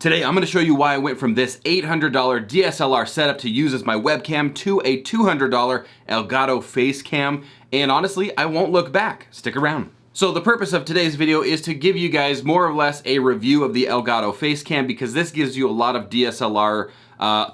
Today I'm going to show you why I went from this $800 DSLR setup to use as my webcam to a $200 Elgato Facecam, and honestly, I won't look back. Stick around. So the purpose of today's video is to give you guys more or less a review of the Elgato Facecam, because this gives you a lot of DSLR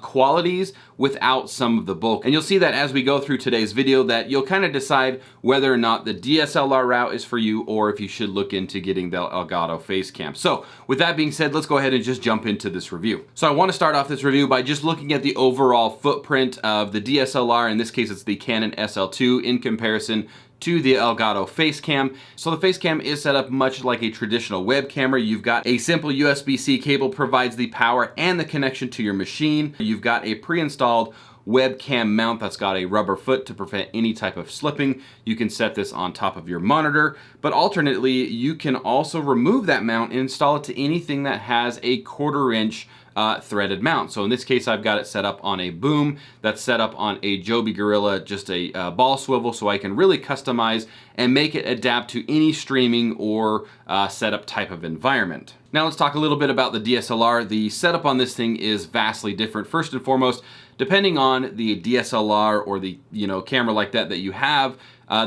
qualities without some of the bulk. And you'll see that as we go through today's video that you'll kind of decide whether or not the DSLR route is for you or if you should look into getting the Elgato Facecam. So with that being said, let's go ahead and just jump into this review. So I want to start off this review by just looking at the overall footprint of the DSLR. In this case, it's the Canon SL2 in comparison to the Elgato Facecam. So the Facecam is set up much like a traditional web camera. You've got a simple USB-C cable provides the power and the connection to your machine. You've got a pre-installed webcam mount that's got a rubber foot to prevent any type of slipping. You can set this on top of your monitor, but alternately, you can also remove that mount and install it to anything that has a 1/4 inch threaded mount. So in this case, I've got it set up on a boom that's set up on a Joby Gorilla, just a ball swivel, so I can really customize and make it adapt to any streaming or setup type of environment. Now let's talk a little bit about the DSLR. The setup on this thing is vastly different. First and foremost, depending on the DSLR or the camera like that you have,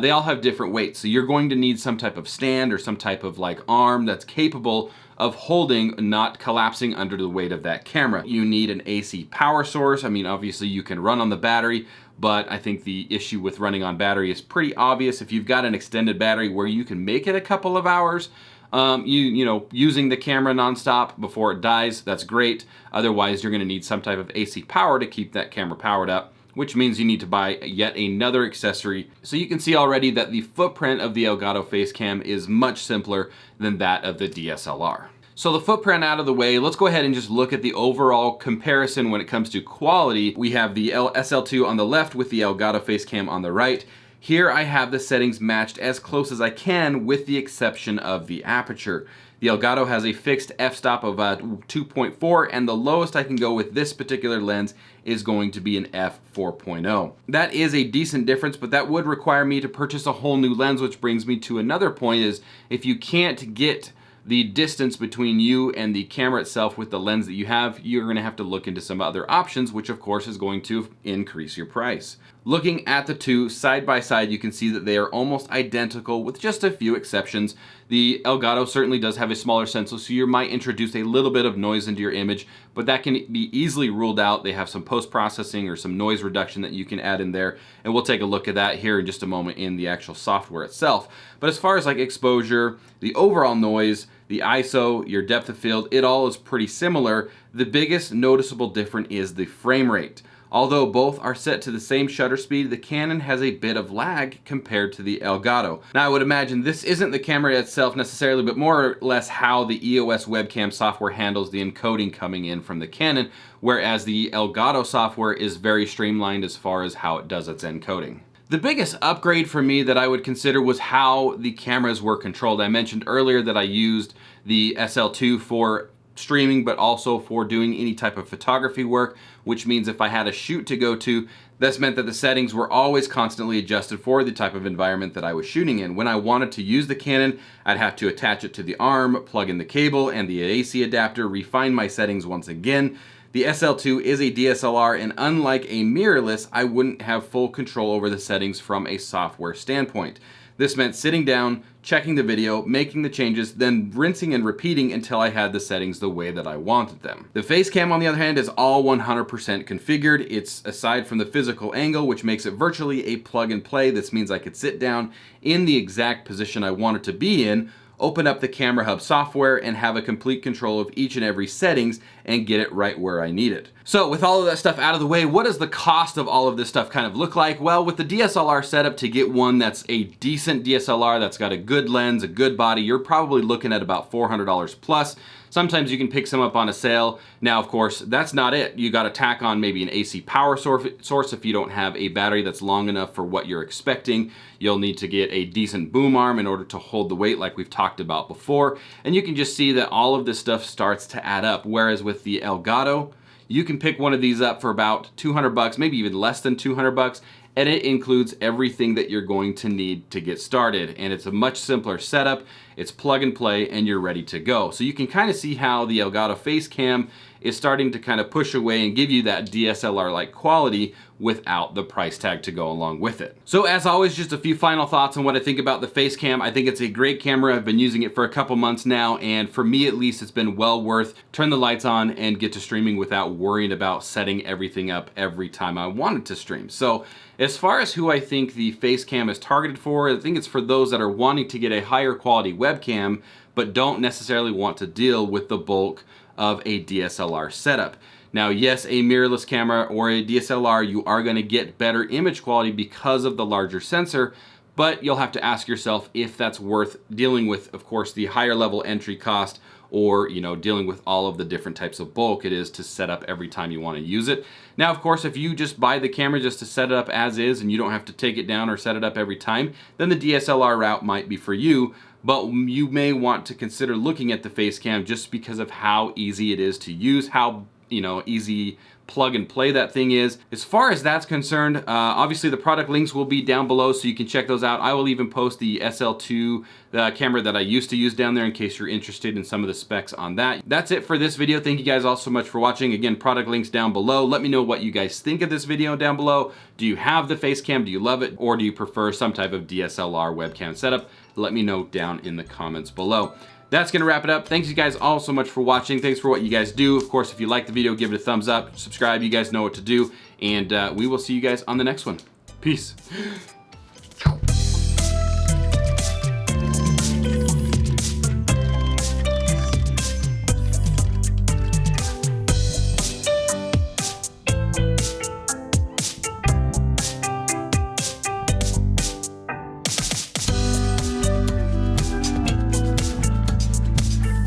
they all have different weights. So you're going to need some type of stand or some type of like arm that's capable of holding, not collapsing under the weight of that camera. You need an AC power source. I mean, obviously you can run on the battery, but I think the issue with running on battery is pretty obvious. If you've got an extended battery where you can make it a couple of hours, using the camera nonstop before it dies, that's great. Otherwise, you're gonna need some type of AC power to keep that camera powered up, which means you need to buy yet another accessory. So you can see already that the footprint of the Elgato Facecam is much simpler than that of the DSLR. So the footprint out of the way, let's go ahead and just look at the overall comparison when it comes to quality. We have the SL2 on the left with the Elgato Facecam on the right. Here I have the settings matched as close as I can with the exception of the aperture. The Elgato has a fixed f-stop of 2.4, and the lowest I can go with this particular lens is going to be an f4.0. That is a decent difference, but that would require me to purchase a whole new lens, which brings me to another point is if you can't get the distance between you and the camera itself with the lens that you have, you're gonna have to look into some other options, which of course is going to increase your price. Looking at the two side by side, you can see that they are almost identical with just a few exceptions. The Elgato certainly does have a smaller sensor, so you might introduce a little bit of noise into your image, but that can be easily ruled out. They have some post-processing or some noise reduction that you can add in there, and we'll take a look at that here in just a moment in the actual software itself. But as far as like exposure, the overall noise, the ISO, your depth of field, it all is pretty similar. The biggest noticeable difference is the frame rate. Although both are set to the same shutter speed, the Canon has a bit of lag compared to the Elgato. Now I would imagine this isn't the camera itself necessarily, but more or less how the EOS webcam software handles the encoding coming in from the Canon, whereas the Elgato software is very streamlined as far as how it does its encoding. The biggest upgrade for me that I would consider was how the cameras were controlled. I mentioned earlier that I used the SL2 for streaming, but also for doing any type of photography work, which means if I had a shoot to go to, this meant that the settings were always constantly adjusted for the type of environment that I was shooting in. When I wanted to use the Canon, I'd have to attach it to the arm, plug in the cable and the AC adapter, refine my settings once again. The SL2 is a DSLR, and unlike a mirrorless, I wouldn't have full control over the settings from a software standpoint. This meant sitting down, checking the video, making the changes, then rinsing and repeating until I had the settings the way that I wanted them. The Facecam, on the other hand, is all 100% configured. It's aside from the physical angle, which makes it virtually a plug and play. This means I could sit down in the exact position I wanted to be in, open up the Camera Hub software, and have a complete control of each and every settings and get it right where I need it. So with all of that stuff out of the way, what does the cost of all of this stuff kind of look like? Well, with the DSLR setup, to get one that's a decent DSLR, that's got a good lens, a good body, you're probably looking at about $400 plus. Sometimes you can pick some up on a sale. Now, of course, that's not it. You got to tack on maybe an AC power source if you don't have a battery that's long enough for what you're expecting. You'll need to get a decent boom arm in order to hold the weight like we've talked about before. And you can just see that all of this stuff starts to add up. Whereas with the Elgato, you can pick one of these up for about 200 bucks, maybe even less than 200 bucks, and it includes everything that you're going to need to get started. And it's a much simpler setup. it's plug and play, and you're ready to go. So you can kind of see how the Elgato Facecam is starting to kind of push away and give you that DSLR-like quality without the price tag to go along with it. So as always, just a few final thoughts on what I think about the Facecam. I think it's a great camera. I've been using it for a couple months now, and for me at least, it's been well worth turn the lights on and get to streaming without worrying about setting everything up every time I wanted to stream. So as far as who I think the Facecam is targeted for, I think it's for those that are wanting to get a higher quality webcam, but don't necessarily want to deal with the bulk of a DSLR setup. Now, yes, a mirrorless camera or a DSLR, you are going to get better image quality because of the larger sensor, but you'll have to ask yourself if that's worth dealing with, of course, the higher level entry cost, or, you know, dealing with all of the different types of bulk it is to set up every time you want to use it. Now, of course, if you just buy the camera just to set it up as is and you don't have to take it down or set it up every time, then the DSLR route might be for you. But you may want to consider looking at the Facecam just because of how easy it is to use, how, you know, easy plug and play that thing is. As far as that's concerned, obviously the product links will be down below, so you can check those out. I will even post the SL2 camera that I used to use down there in case you're interested in some of the specs on that. That's it for this video. Thank you guys all so much for watching. Again, product links down below. Let me know what you guys think of this video down below. Do you have the Facecam? Do you love it? Or do you prefer some type of DSLR webcam setup? Let me know down in the comments below. That's gonna wrap it up. Thanks you guys all so much for watching. Thanks for what you guys do. Of course, if you like the video, give it a thumbs up, subscribe, you guys know what to do, and we will see you guys on the next one. Peace.